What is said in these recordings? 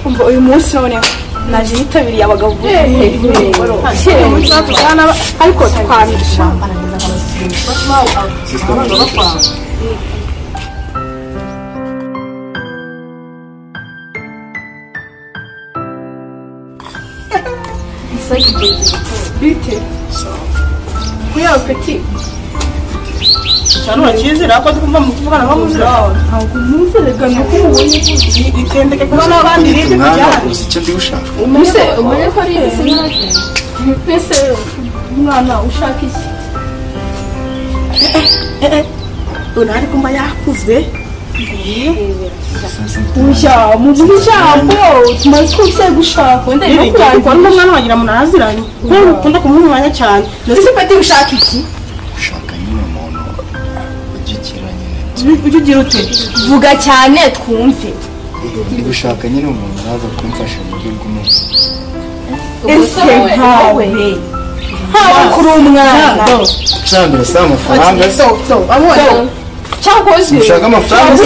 umva uyu munsi none naje yitabiriye abagabo ariko twamisha bite kuya peti cyane bakizira ko twumva mu kuvugana nko muzira ntabwo muzerega nuko mubonye ikendeke kuba n'abandi rinde kujyana uzi icyo ndi gushaka mise ubonye ko ari ibisinyarage pese umwana ushaka iki unari kumba yakuze uja mu ijambo tumaze ko ugiye gushaka wenda no kurangira n'umwana wagira umuntu araziranye ko ukunda kumwumwanya cyane ese peti ushaka iki ushaka nyine umuntu ugikira nyine ugira ute vuga cyane twumve ndi gushaka nyine umuntu naza kumfasha mu buryo bw'umunsi ese nkawe haba kuri umwana cyambere sa amafaranga cyangwa se ushaka amafaranga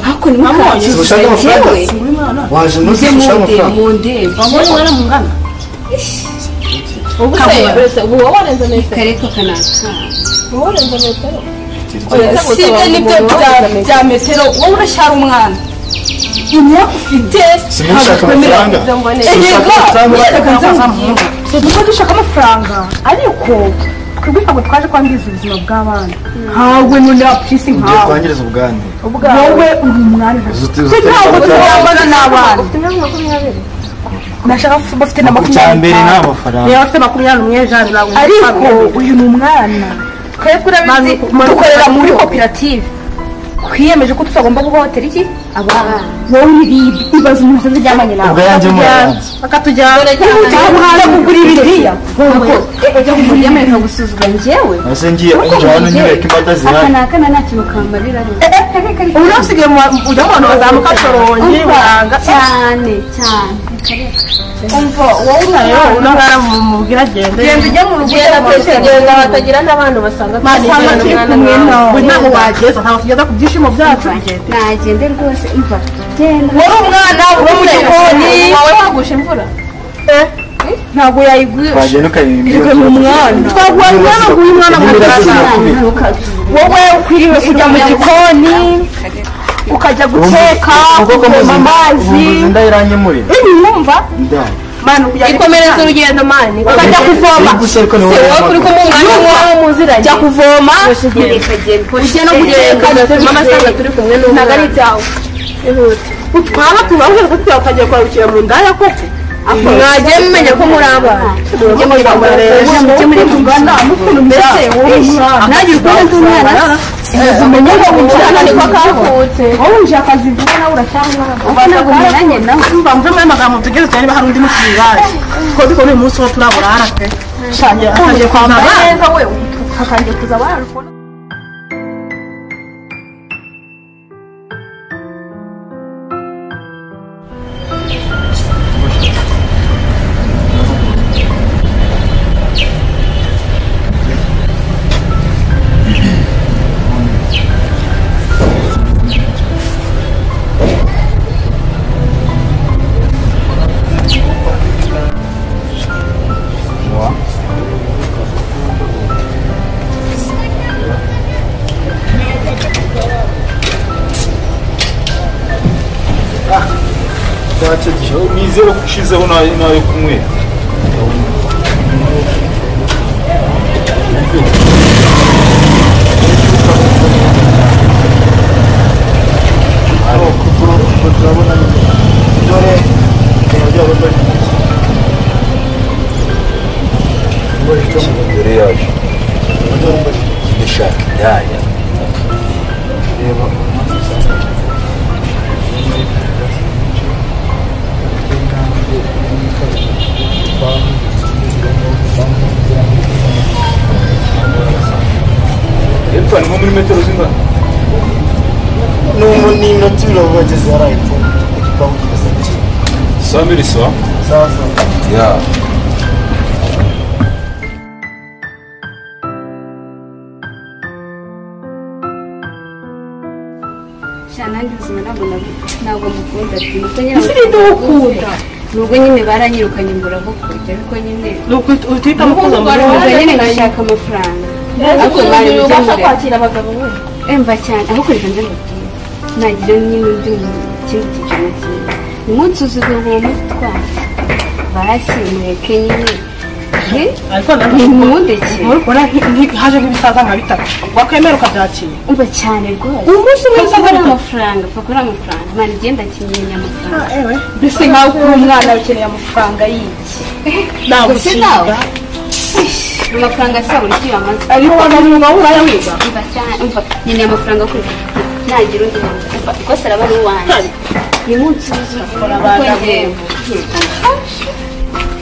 hako ni mukaje ushaka amafaranga waje nuzi ushaka amafaranga bamwe mwana mungana ubuse ubu warenze metero kareko kanaka warenze metero sibyo nibyo bya metero wowe urashyara umwana imyaka ufite simushaka amafaranga dushaka amafaranga ariko twebwe ntabwo twaje kwangiza ubuzima bw'abana ntabwo none apurisi ugiye nkawe kwangiriza ubwandu wowe uri umwari ntabwo turabana n'abana nashaka bafite na cyambere nta mafaranga niba afite 21 jana nawe ariko uyu ni umwana twebwe urabizi dukorera muri koperative twiyemeje ko tutagomba guhohotera iki abana wowe uribi ibaza umuntu uzaryamanye nawe ubwo yanjye muranze akatujyana ujya kugura ibiriya ujya kumuryamira akagusuzugura njyewe ese ngiye njyana nyereka imbada aka zihari ni aka nta kintu kambarira ubu nasigaye ujya mu bantu bazamuka torongi buranga cyane cyane umva wowe rero unangara mubwira agende genda ujya mu rugo genda batagira n'abantu basanga ntaho wageza ntaho tugeza ku byishimo byacu nagende rwose imva genda wowe umwana uri mu gikoni wawe wagusha imvura ntabwo yayiguye wagenda ukayibwira ni umwana twagwanya guha umwana mu wowe ukwiriwe kujya mu gikoni ukajya guteka kuvoma amazi ndayiranyemurira wumva manu kujya ikomereza urugendo mani ukajya kuvoma gusa ariko ni wowe kuri kumwe umwanya wawe muziranye jya kuvoma ujye no kugenda mama asanga turi kumwe ntabwo n'umwana ari ibyawe twaba tubaje gutya ukagiye kwabukira mu ndaya koko mwagiye mumenya ko muri abana mujye muri tungana n'ukuntu mbese wowe ntagire ukuntu umwana umenye ko umwana niko kavutse wowe uje akazi vuba nawe uracyangwa ubona gumenanye nawe mva mve mu magambo tugeze cyane hari undi mukibaje ko diko ni umunsi wo turaburara pe shangiye akagiye kwambara neza we ukakangiye kuza bararukona nizere ko ushizeho nayo kunywera turabona dore dore yaje ndashaka indaya reba Epfa ni nko muri metero zingana n'umu n'iminota mirongo bageze harahita igipangu kigeze gake saa mbiri sawa sasa ya cyane kandi ubuzima ntabwo mukunda ati nuko nyine ukunda nubwo nyine baranyirukanye mbura aho kujya ariko nyine uhitamo kuza muri ubwo nyine ngashaka amafaranga ariko bari ubasha kwakira abagabo we emva cyane aho kureka nze mbabwire nagira nyine undi ikindi cyiciro cyiza nimunsuzugure uwo mutwara basi mureke nyine nimundeke haje nk'ibisaza nka bitatu wakwemera ukabyakira umva cyane rwose umunsi umwe pfa kuri amafaranga pfa kuri amafaranga imana igenda akeneye amafaranga mbese nkaho uri umwana ukeneye amafaranga y'iki gusa nawe amafaranga asaba uri kwiyamaza ariko wabona urayawiga umva cyane umva nkeneye amafaranga kuri nagira undi umva rwose araba ari uwanjye nimunsuzugure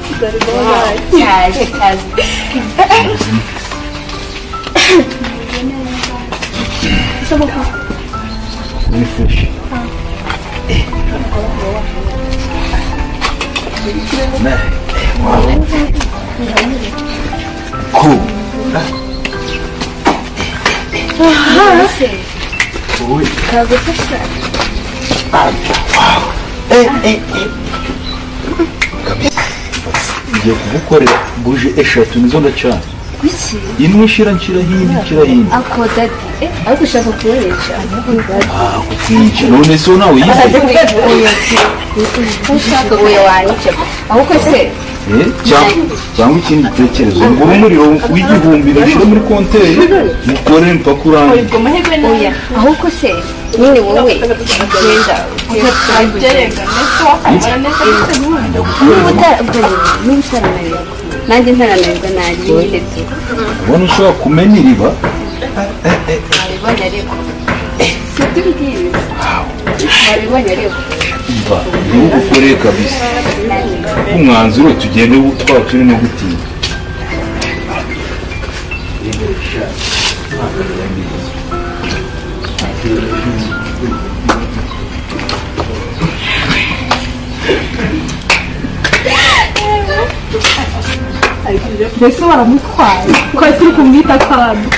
kuko njyewe cyaje kazi Ni fresh. Cool. Oi. Ngiye kugukorera buje eshatu nizo ndacana. Imwe ishira nshira hino. ako dadi ariko ushaka kuboresha Kukwica none so nawe yize. ushaka oya wanyica ahubwo se cyangwa ikindi gitekerezo ngo umuriro w'igihumbi ushyire muri konteri mukore mpaka urangiye. oya ahubwo se nyine wowe ugenda niba utarananirwa nanjye ntarananirwa nagira nyine tu ubona ushobora kumena iriba nabibonye ariko si ibyo ubwiriza nabibonye ariko mva niba ugukoreye kabisa umwanzuro tugende twaba turi no gutinya. mbese baramutwaye twari turi kumwita kandi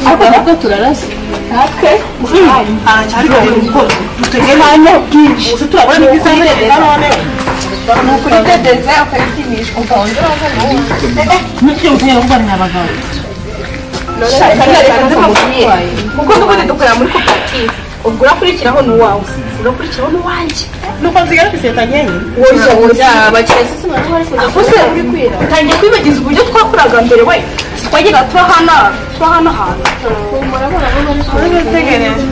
ariko nabwo turarasa natwe umwanya bwinshi uzi turabona n'ibyiza none ni ukuri dedeze ukayipimishwa ukawongera n'iyo ugiye kuganira abagabo kuko n'ubundi dukorera muri koperative ubwo urakurikiraho n'uwawe urakurikiraho n'uwanjye nuko nzigara ku iseta nyenye utangiye kwibagiza uburyo twakoraga mbere we twagera turahana ahantu tegereje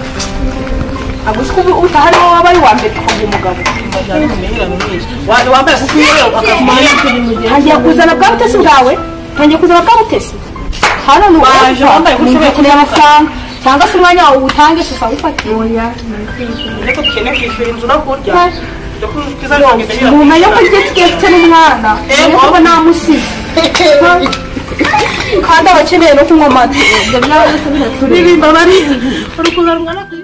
aguze ko utahari wowe waba ari uwa mbere tukaguha umugabo wambaye kuko iyo akakumanya ntangiye kuzana bwa butesi bwawe hano ni waje wambaye kuko ushoboye kureba amafaranga cyangwa se umwanya wawe uwutange gusa ufatiye ariko dukeneye kwishyura inzu no kurya umenye ko igihe kigiye gifite n'umwana kuko namusize kandi aba akeneye no kunywa amata ibyo byaba byose biraturiye ririmba bari urukundo rungana ku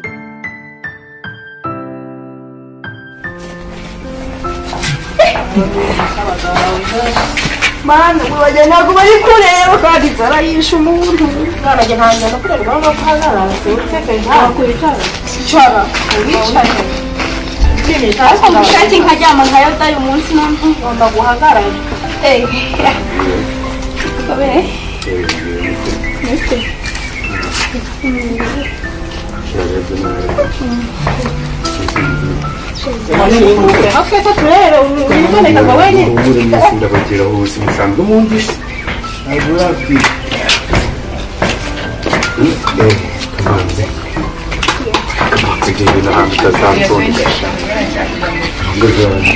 mana wibagiwe ntabwo bari kureba kandi inzara yishe umuntu mwana njye ntangira no kureba ngo hagarara utekereje wakwicara icara wicaye ariko mushake nkaryama nkayoda uyu munsi ntabwo ngomba guhagarara twese turebe wiboneka ngo wenyine ubure mwese ndabageraho ubuzima busanzwe mwumvise ntabwo yakwiye. kamanzi igenda n'ahantu utazansondesha ngazabona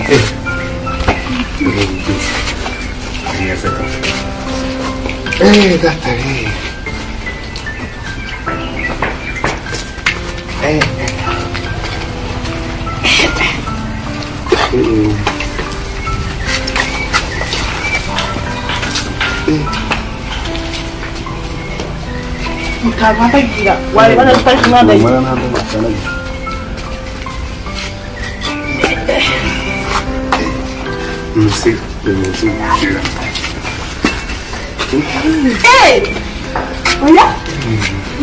neza gatare utavandagira wareba na twari kumwanda mara ntabwo makana musi musi oya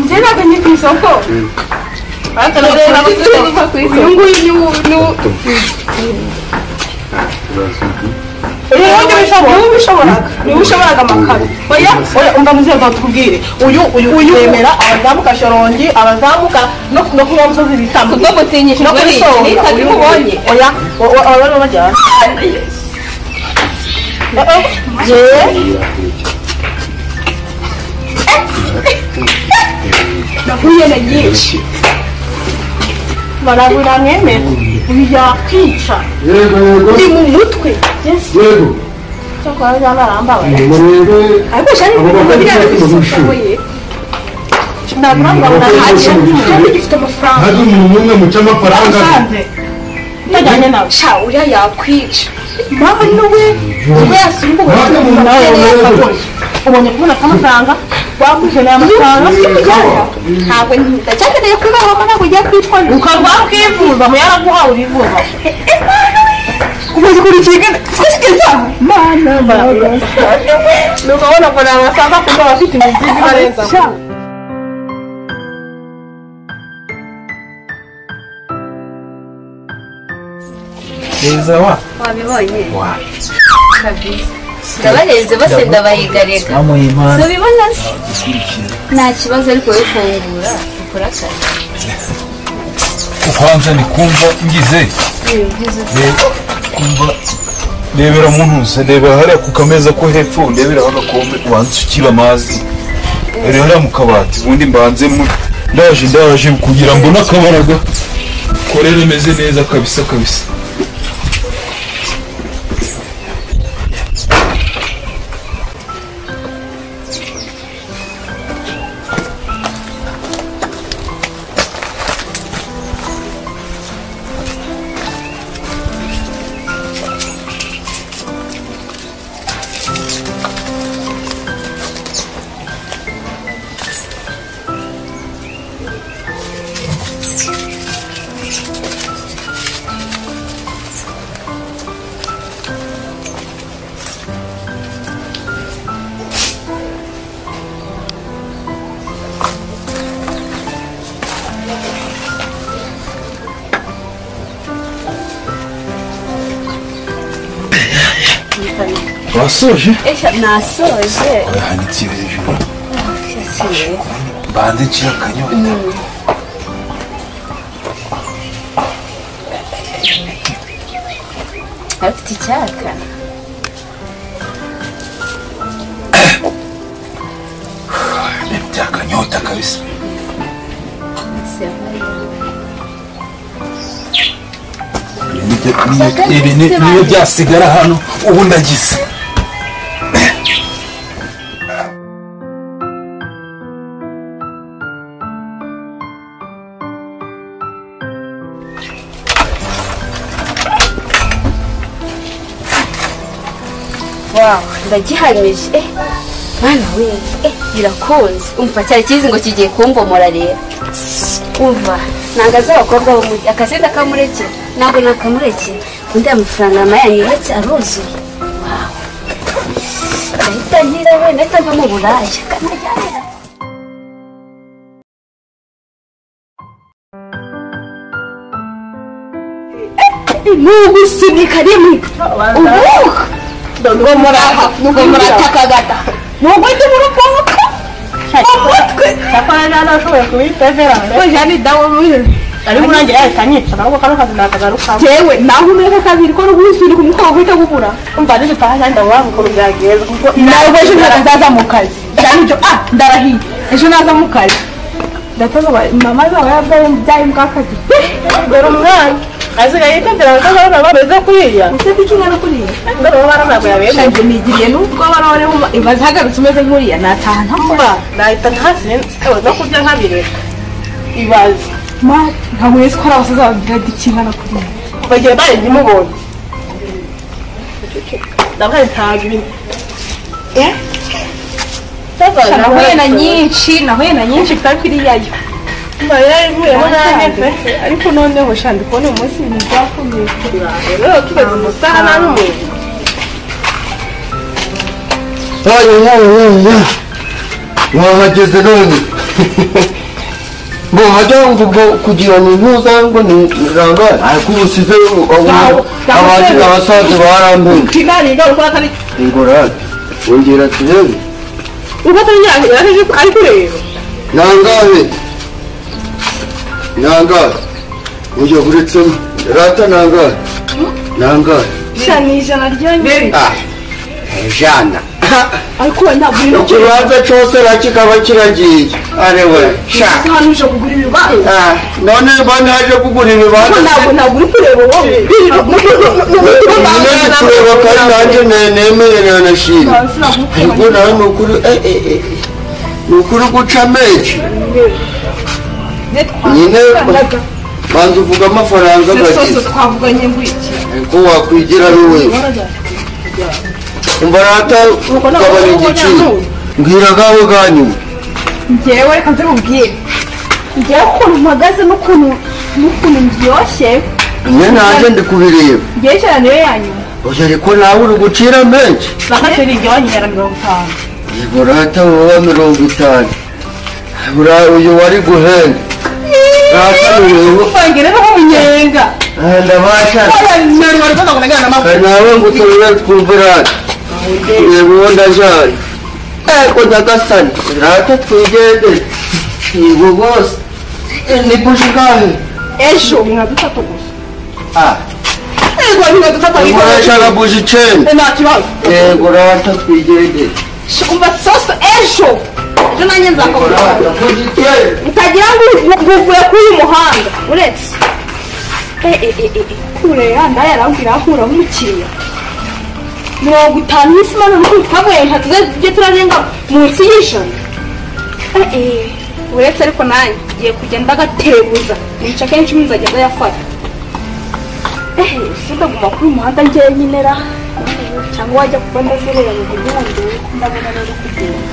njye ntabwo ndi ku isoko uyu nguyu niba ushoboraga amakaro oya umva muzehe tukubwire uyu yemera abazamuka shorongi abazamuka no kuba musozi bitambo ubwo mutinyisha no kuri songa uyu mubonye oya abari bajyana nahuye na nyinshi barabura mwemera uyu yakwica uri mu mutwe yego cyakora jana arambabaye murebe ariko shani bishoboye ndakuranga ntabwo gifite amafaranga hari umuntu umwe muca amafaranga usanze utajyanye nawe sha uriya yakwica mama we ubwo yasumba ubonye kubona amafaranga wakwishyura amafaranga ntabwo ndacyakeneye kubaho ko ntabwo ugiye kwitwa ukarwa ukivuza mu yaraguha urivuza umaze kurikira twashyize mana nukabona ko ni amasaha kumva abafite imizigo ibarenza neza wa wabibonye wa kabisa ndabarenze bose ndabayigarega amuye impano ubibona se nta kibazo ariko yo kungura ukora akazi kwanza ni kumva ngize kumva rebera muntuze rebera hariya ku kameza ko hepfo ndebera agakombe ubanza usukira amazi rero hariya mu kabati ubundi mbanzemo ndaje kugira ngo n'akabaraga korera imeze neza kabisa kabisa wasoje nasoje yahanitse hejuru mbanze nshyira akanyota afite icyaka bya akanyota kabisa ibi niyo byasigara hano ubu ndagize wow ndagihamije mwana we birakunze umva cyari kizi ngo kigiye kumbomora rero umva ntabwo azi abakobwa bo mujyi akazi ndakamureke ntabwo nakamureke undi amafaranga amayanyeretse aruzuye wow ndahita ngira we ndahita mva mu buraya kanajyanira nugusunika rimwe ubu ngo muratakagata nuguhita murukoka umutwe cyakora jana ashoboye kubiteverane we jani dawe muhe ariko urangiye yahita anyica nabwo kano kazi nakagaruka jewe naho umeka kabiri ko n'ugusubira ku mukobwa uhita gukura umva nije tahajya wabukuru byageza kuko nawe ejo ntabwo nzaza mu kazi cyane ibyo ndarahiye ejo naza mu kazi ndataza mama zaba yabyaye byaye mbwakazi dore umwana asigaye yitondera abakobwa bameze kuriya ese bikingana kuriya dore uwo bana ntabwo yabeye ntabwo nigiriye nubwo barabone ibaze hagarutse umeze nk'uriya nataha ntakora nahita ntasinzi no kurya nkabiri ibaze ntabwo wese ko ari abasaza bagira dikingana kuriya bagiye barenze imubonye ndabaye ntabwo ibintu nahuye na nyinshi tutari kuriyayo ariko noneho shandi kubona uyu munsi ibintu byakomeye rero tugeze mu saha na n'umwe wahageze none ngo hajya ngo kugira ngo ntuza ngo ni rangaye ariko ubusize abasaza barambuye kiganiro uko atari ingorane wongera turebe uko atari yaje ari kureba nangahe ujya buretsemo rata nangahe shani ijana ryonyine ijana ariko we ntabwo uri no ikibanza cyose kikaba kiragiye arewe hano uje kugura ibibanza none bane haje kugura ibibanza ntabwo uri kureba wowe none kureba kandi nanjye nemerewe na shima ariko nawe ni ukuri guca menshi nyine banza uvuga amafaranga gagize twavuganye ngo iki ariko wakwigira ari wewe umva rata ukabona igiciro mbwira gawe ganyuma njyewe reka nze mubwire njyewe ukuntu mpagaze n'ukuntu ndyoshye nyine nanjye ndi kubireba njyewe ijana niyo yanyuma oya ariko nawe uri gucira menshi bakatera igabanyira 50 yego rata wowe 50 uyu wari guhenda rata niwewe kwangere no munyenga ndabasha nawe ngo turebe twumvirane yego ndajyana ariko nyagasani rata twigende yego bose ni buji ngahe ejo nkadutatu gusa yego nkadutatu nkoreshaga buji 10 nta kibazo yego rata twigende umva soso ejo nanjye nzakabura buji 10 utagira ngo uvuye kuri uyu muhanda uretse kure yanda yarambwira ahura nk'umukiriya 50 y'isi maze nuko twavuye nka tujye turarenga munsi y'ijana uretse ariko nanjye ngiye kugenda agatebuza nica kenshi nzajya ndayafata sindaguma kuri uyu muhanda njyewe nyine ra cyangwa wajya kuba ndazerera mu buryo bundi ndabona rero kugenda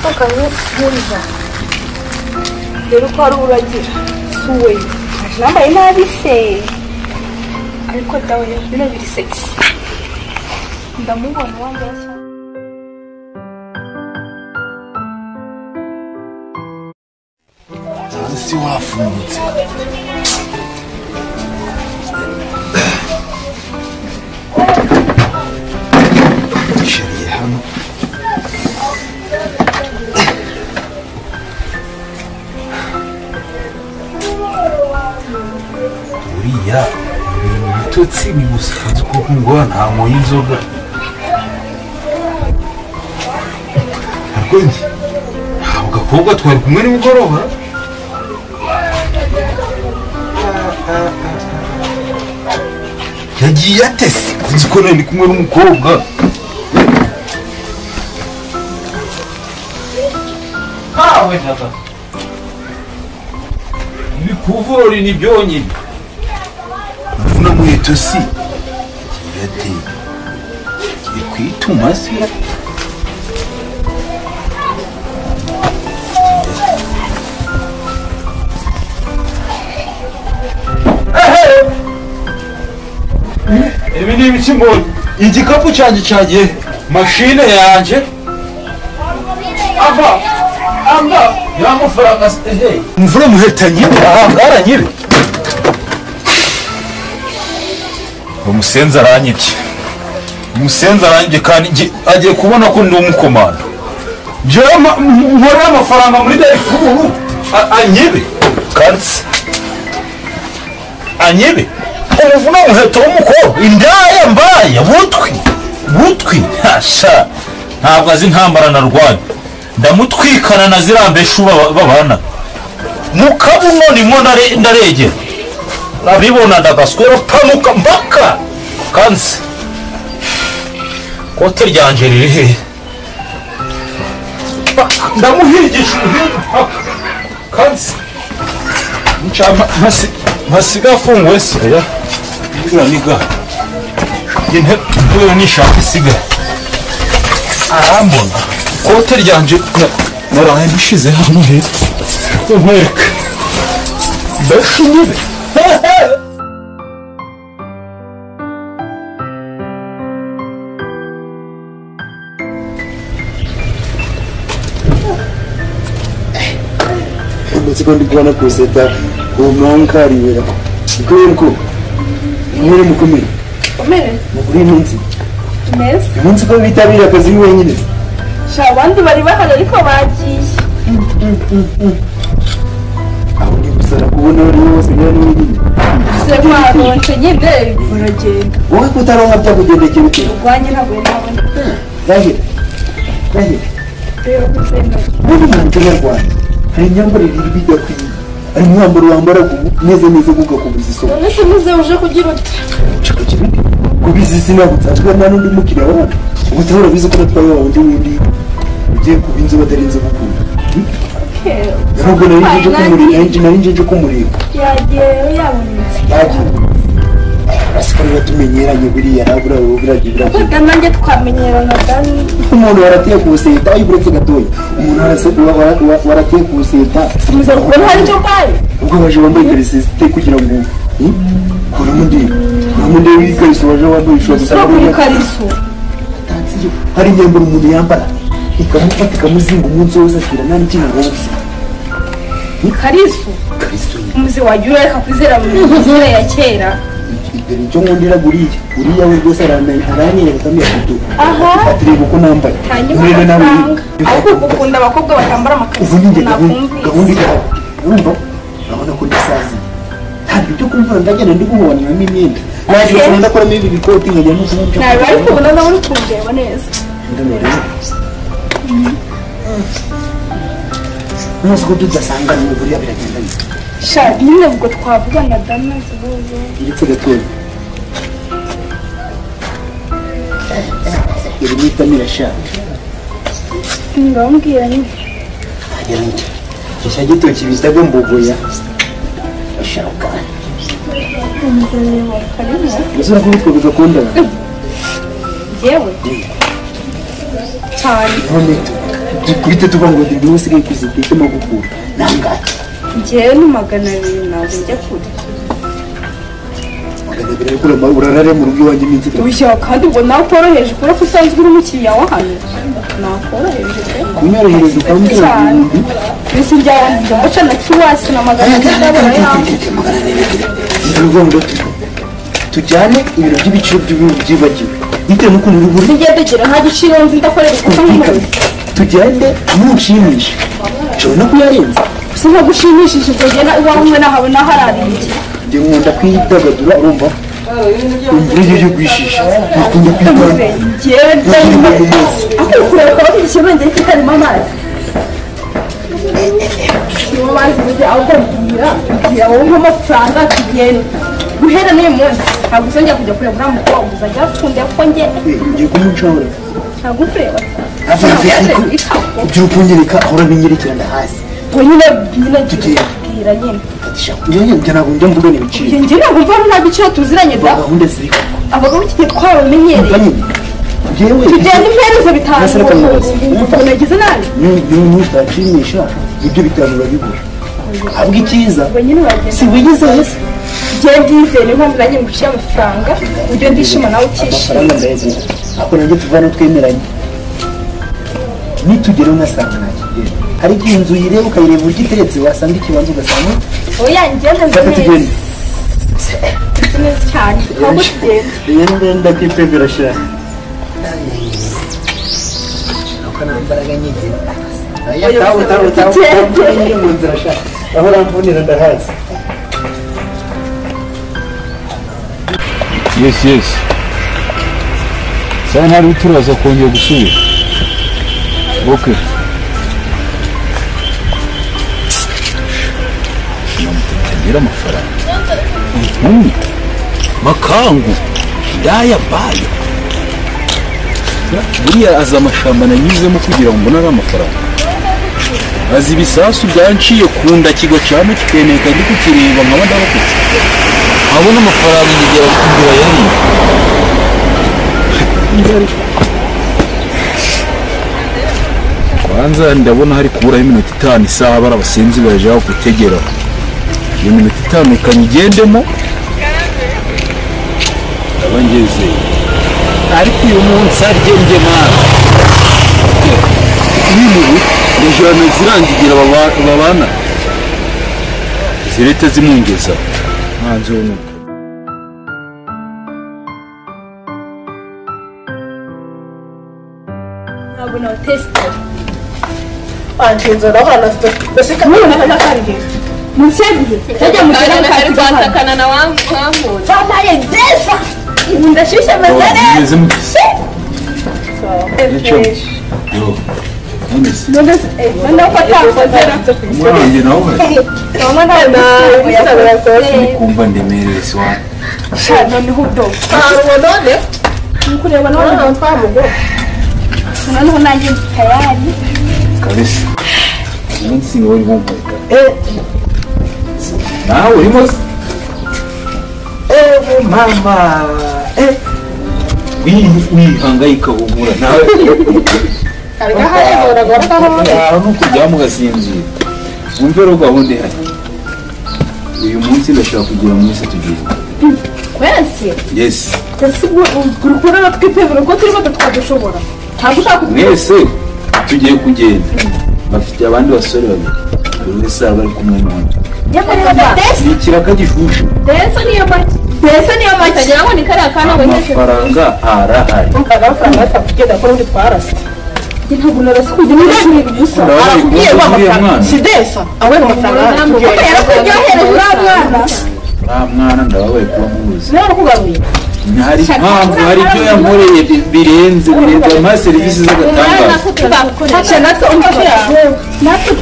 akanyuriza rero uko hari uragira suwe nambaye nabi se ariko dawe bino biri sexy ndamubona wambaye hasi wafungutse shiriye hano uriya ibitotsi bimusanze kuko ngo ntanywa y'inzoga ariko njye ntabwo gakobwa twari kumwe nimugoroba yagiye atese kuzi ko nari kumwe n'umukobwa ibikuvurori ni byonyine mvuna muheto si yateye kigiye kwituma se ibi ni ibiki mbonye igikapu cyanjye cyagiye mashine yanjye ava ya mafaranga mvura muhetanye ahangara nyire umusenzi aranyibye kandi agiye kubona ko ndi umukomando jewe nkorera amafaranga muri Darifuru anyibe kansi anyibe umuvuna muheto w'umukobwa indaya mbaya butwi hasha ntabwo azi intambara narwanya ndamutwikana na zirambeshu babana mukabuno nimo ndaregera nabibona ndagaswero panuka mpaka kansi kote ryanje riri he ndamuhigisha ubuhinga mpaka kansi mpasiga afunguwe se ya niga intebe nishaka isigaye arambona kote ryanje naraye ndishize hano hepfo nkwereka ndashinyire ko ndi kubona kuseta uwo mwanka ribera kubera ko muri mukomere muri minsi neza umunsi ko bitabira akazi wenyine sha abandi bari bahari ariko bagiye aho ni gusara kubona uri wose nyine wenyine se mwaronse nyine uragenda wowe kutaronka byakugendekera ute urwanye ntabwo nabona rahira rero gusenga ubundi mu muco nyarwanda hari imyambarire iri bidakwiye hari umwambaro wambara neza kugakomeza isoko none se muze uje kugira ute kubizi sinabutsanzwe nta n'undi mukiriya wawe ubu turabona bizi ko natwaye wa wundi wundi ugiye kuba inzu batarinze gukunda ntabwo nari nje kumureba yagiye yabonetse yagiye asikari batumenyeranye buriya nabura biragira kuko nanjye twamenyerana dani umuntu warateye ku buseta ayiburetse gatoya umuntu warateye ku buseta muze kubona hari icyo mbaye ubwo baje bambaye karisite kugira ngo kurumundi w'ikariso waje wambaye ishoti hari imyambaro umuntu yambara ikamufata ikamuzinga umunsi wose akira nta n'ikintu ngo wose karisu umuzi wagiye ureka kwizera mu ya kera dore icyo nkundira uriya we rwose aranyereka kamera kutu atureba uko nambaye hanyuma amafaranga ahubwo ukunda abakobwa batambara amakariso gahunda urumva urabona ko ndisazi ntabwo ibyo kumva ndagenda ndi guhonamo imyenda naje ukuntu ndakoramo ibi bikoti nkajya n'ukuntu ntabwo ari kubona nawe uri kundeba neza nose ko tudasangana mu buriya biragenda bite sha nyine ubwo twavugana dana kibazo ndetse gatoya iri bita mirashaka ndambwira nyine hagera nge cya gitoki bitaga mbogoya ashaka uzura kubitwa bigakundana yewe cyane none dukubite tuva ngo ndi usigaye kuziteka amagukura nangahe njyewe ni 200 ntabwo njya kurya urarare mu rugo iwanjye iminsi itatu ushya kandi ubwo nakoroheje kubera ko usanzwe uri umukiriya wa hano nakoroheje kumyorohereza ukambwira mbese njyawe mbaca na kiwasi na 200 ndabona yanjye ngo tujyane ibiro by'ibiciro by'ibyibagiwe bitewe n'ukuntu uri buri njye degera nta giciro nzi ndakorera ikosa nk'umuzi tugende ntushimishe nshobora no kuyarenza gusa ntagushimishije ubwo njye iwawe umwe nahawe naharariye njye nkunda kwidagadura urumva imvura iyo yo kwishisha nkakunda kwidagadura njyewe ndayima aho kureba ko bafite ikibanza kitarimo amazi niyo mazi muze ahubwo mbwira wowe nk'amafaranga tugenda guhera n'uyu munsi ntabwo uzongera kujya kureba uriya mukobwa uzajya wakundira kuko njye ngiye kumucahura ntabwo kureba ariko ibyo ukunyereka ahora binyerekerana hasi ngo nyine bwira nyine njye ntabwo njya mvuga n'ibiciro njye ntabwo mva nta biciro tuziranye da gahunda ziri abagabo iki gihe twabamenyereye tugenda imperezo bitanu ukuntu nagize nabi ntushimisha ibyo bitanu urabigura ahubwo icyiza si wigeze wese njye ndizeye niyo mpamvu nanjye nguciye amafaranga uburyo ndishima nawe ukishima ako nanjye tuvana twemeranye nitugeraho ngasanga nta kigenda hari igihe inzu uyireba ukayireba uburyo iteretse wasanga ikibanza ugasanga oya ngende fata tugende neza cyane ntabwo tugenda iyo ndakwifebera sha ukanambaraga nyinshi tawe mu nzira sha aho uramvunira ndahazi yes sasa ntari turaza kongera gusubira okay tagira amafaranga makangu ndaya baya buriya aza amashamba nanyuzemo kugira ngo mbone ari amafaranga azi ibisasu byanciye ku nda kigacamo kikeneka ndi kukireba nkaba ndabakutse abona amafaranga ngera kugira yari kwanza ndabona hari kuburaho iminota 5 isaha bara abasenzi baje aho gutegera iyo minota 5 ikanyigendemo abangeze ariko uyu munsi argenge mara ibintu ijana zirangigira babana zirete zimwongeza ntanze unuka ntabwo nawe tesite anjinzo ndabona ndetse kamwe nakandi mushyagi cyajya mu kirere rwatakana na wampunze bamaye desa ndashyushye amazare ngeze mu icyo yo none ko atakozera umwanjye nawe mama ntabwo kumva ndemerere si wa noneho do none kureba none twamugo noneho nanjye tayari kabisa umunsi ni wari wumvaga nawe urimo mama wihangayika ubura nawe aho nuko ujya mugasinzira wumve rero gahunda ihari uyu munsi ndashaka kugira mwese tugenda kwese yes kurukura natwe twebwe ko turimo twadushobora ntabwo ushaka mwese tugiye kugenda bafite abandi basore babiri buri wese aba ari kumwe n'undi ni ikiraka gishushe desa niyo make kagira ngo ni kariya kana amafaranga arahari amafaranga atakugenda ko undi twarase ntabwo narasi kujya muri gusa arakubwiye ngo amafaranga si desa awe amafaranga yarakujyohereje uriya mwana uriya mwana ndababaye kuba muzi niba kugaruye hari impamvu hari ibyo yankoreye birenze amaha serivisi z'agatangaza natwe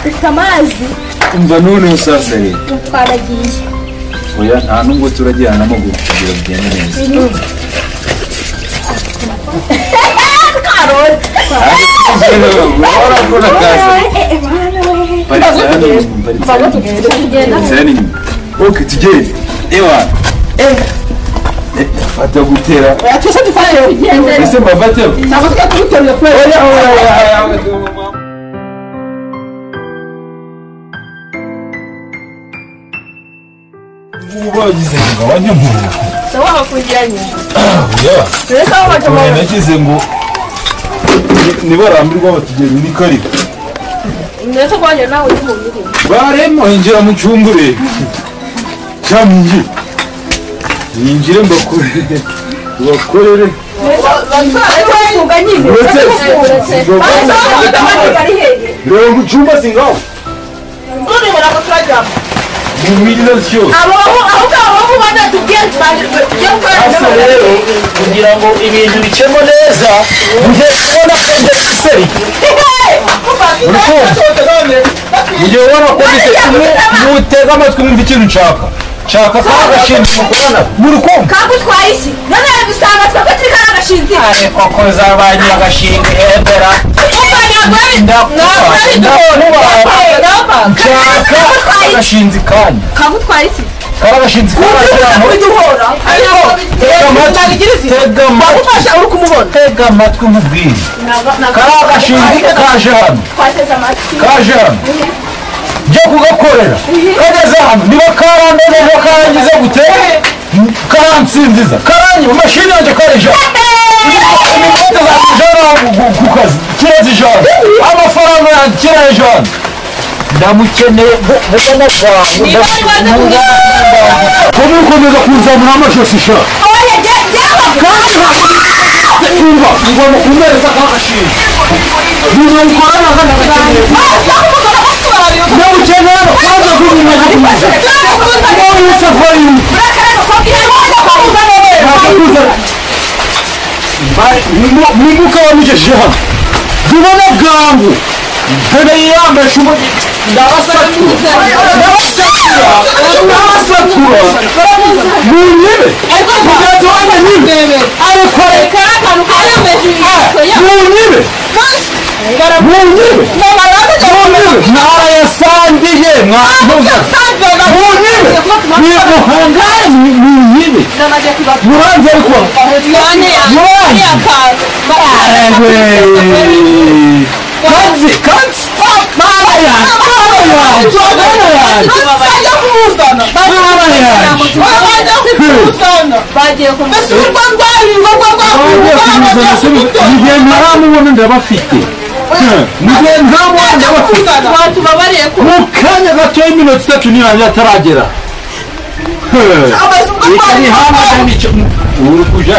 dufite amazi umva noneho sasa rero twaragiye oya nta nubwo turajyana n'amaguru kugira bigende neza urabona kaza paritse hano paritse hano inyuma oke tugende ewa fata gutera twese dufate ese mbafateho ntabwo tujya kuguterura kubera bagize ngo abanyamuru sawa bakugiranye ya reka baje mu nagize ngo nibarambirwa batugeze ni karibu ndetse kwaje nawe uri mu biri baremo injira mu cyungure cyamwinjire yinjire mbakorere reba mu cyumba singaho mu miliyoni hasa rero kugira ngo ibintu bicemo neza mujye kubona ko ndeseri mugihe ubona ko mutega amatwi mwumva ikintu nshaka nshaka ko agashinzwe mukorana muri kumva kakutwaye iki none dusanga twebwe turi kana gashinzi koko zabagira agashinga ihembera nshaka agashinzi kanyu kakutwaye iki kari agashinzi tega amatwi nkubwire kari agashinzi kaje hano kaje hano njya kugakorera kageze hano niba karandoneje karangize gute karansinziza karanyiba mashini yanjye karije imikote zakijana ku kazi kireze ijana amafaranga yanjye kireze ijana ndamukeneye bubona bwangu kuba ukomeza kuzamura amashosi sha umva ugomba kumwereza kagashinzi ntimukorana hano ndawukeneye kwanza kubimaze kuza wowe safari mwibuka wamugejeje hano zibona bwangu ntebe yiyambesha umujyi ndabasatura munyibe mugenzi wanjye nyibe ariko munyibe mwarayasangiye munyibe nimuhangane munyibe muranze ariko kanzi mara yanjye igihe ntaramubona ndabafite mugenzi wabo watubabariye ko mu kanya gatoya iminota 3 nirangira ataragera amazu ikari hano uri kuja